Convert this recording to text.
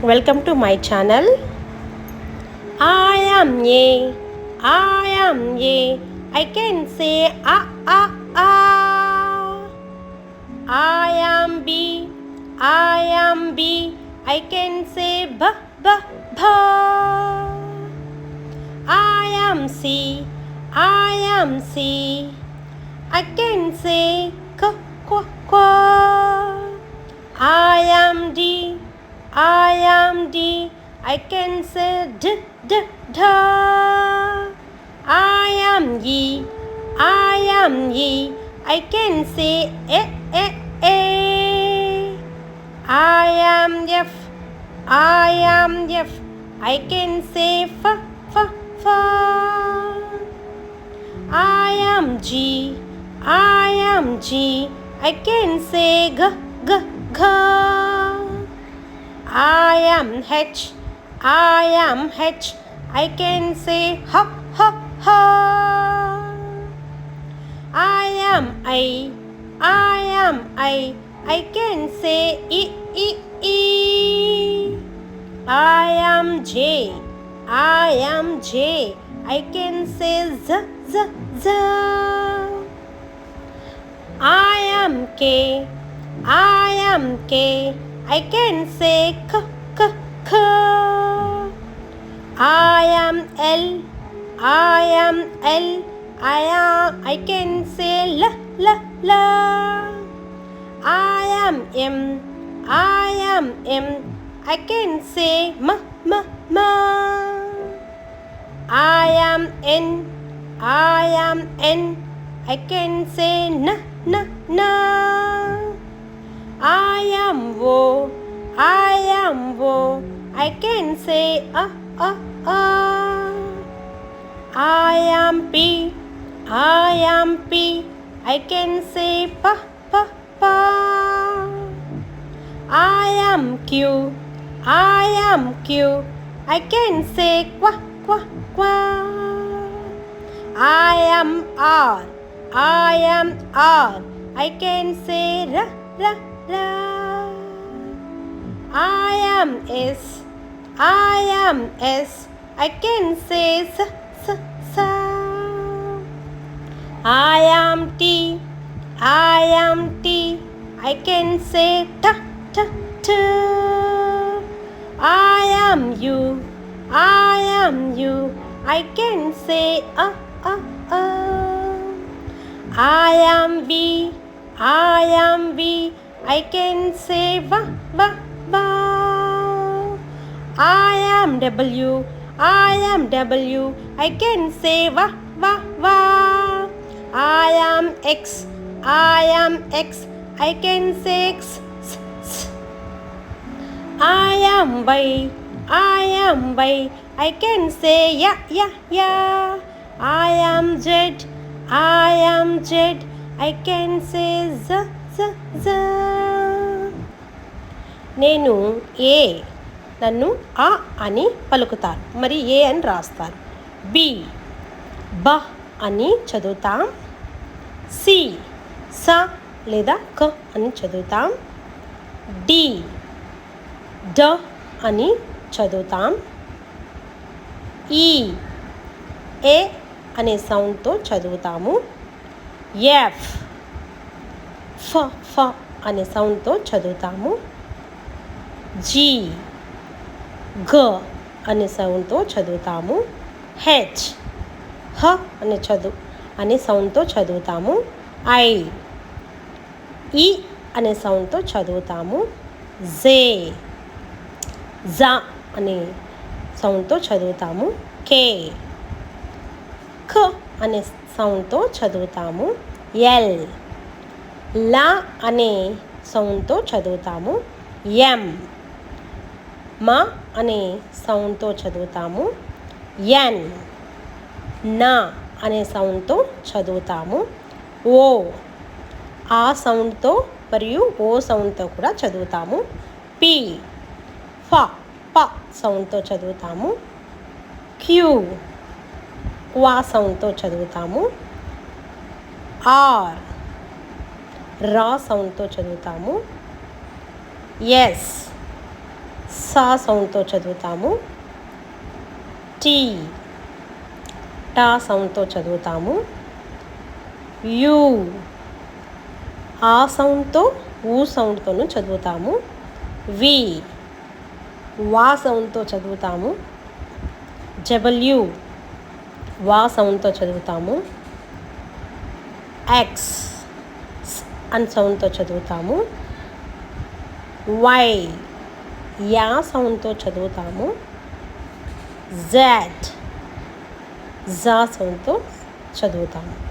Welcome to my channel. I am A. I am A. I can say ah. I am B. I am B. I can say b. I am C. I am C. I can say k. I am D. I am D. I can say d. I am E. I am E. I can say A. I am F. I am F. I can say f. I am G. I am G. I can say g. I am H. I am H. I can say h. I am I. I am I. I can say E. I am J. I am J. I can say z. I am K. I am K. I can say k. I am L. I am L. I can say l. I am M. I am M. I can say m. I am N. I am N. I can say n. I am O. I am O. I can say I am P. I am P. I can say pa. I am Q. I am Q. I can say qua. I am R. I am R. I can say ra. I am S. I am S. I can say s. I am T. I am T. I can say t. I am U. I am U. I can say I am B. I am B. I can say v. I am W. I am W. I can say va. I am X. I am X. I can say x. I am Y. I am Y. I can say ya. I am Z. I am Z. I can say z. నేను ఏ, నన్ను ఆ అని పలుకుతారు, మరి ఏ అని రాస్తారు. B, బ అని చదువుతాం. సి, స లేదా క అని చదువుతాం. డి, డ అని చదువుతాం. ఈ, ఏ అనే సౌండ్తో చదువుతాము. ఎఫ్, ఫ అనే సౌండ్తో చదువుతాము. జీ, గ అనే సౌండ్తో చదువుతాము. హెచ్, హ అనే సౌండ్తో చదువుతాము. ఐ, ఈ అనే సౌండ్తో చదువుతాము. జే, జ అనే సౌండ్తో చదువుతాము. కే, ఖ అనే సౌండ్తో చదువుతాము. ఎల్, లా అనే సౌండ్తో చదువుతాము. ఎం, మ అనే సౌండ్తో చదువుతాము. ఎన్, నా అనే సౌండ్తో చదువుతాము. ఓ, ఆ సౌండ్తో మరియు ఓ సౌండ్తో కూడా చదువుతాము. పి, ఫ సౌండ్తో చదువుతాము. క్యూ, క్వా సౌండ్తో చదువుతాము. ఆర్, రా సౌండ్తో చదువుతాము. ఎస్, సా సౌండ్తో చదువుతాము. టీ టా సౌండ్తో చదువుతాము. యూ ఆ సౌండ్తో ఊ సౌండ్తోనూ చదువుతాము. వి వా సౌండ్తో చదువుతాము. డబ్ల్యూ వా సౌండ్తో చదువుతాము. ఎక్స్ అన్ సౌండ్తో చదువుతాము. వై యా సౌండ్తో చదువుతాము. జెడ్ జా సౌండ్తో చదువుతాము.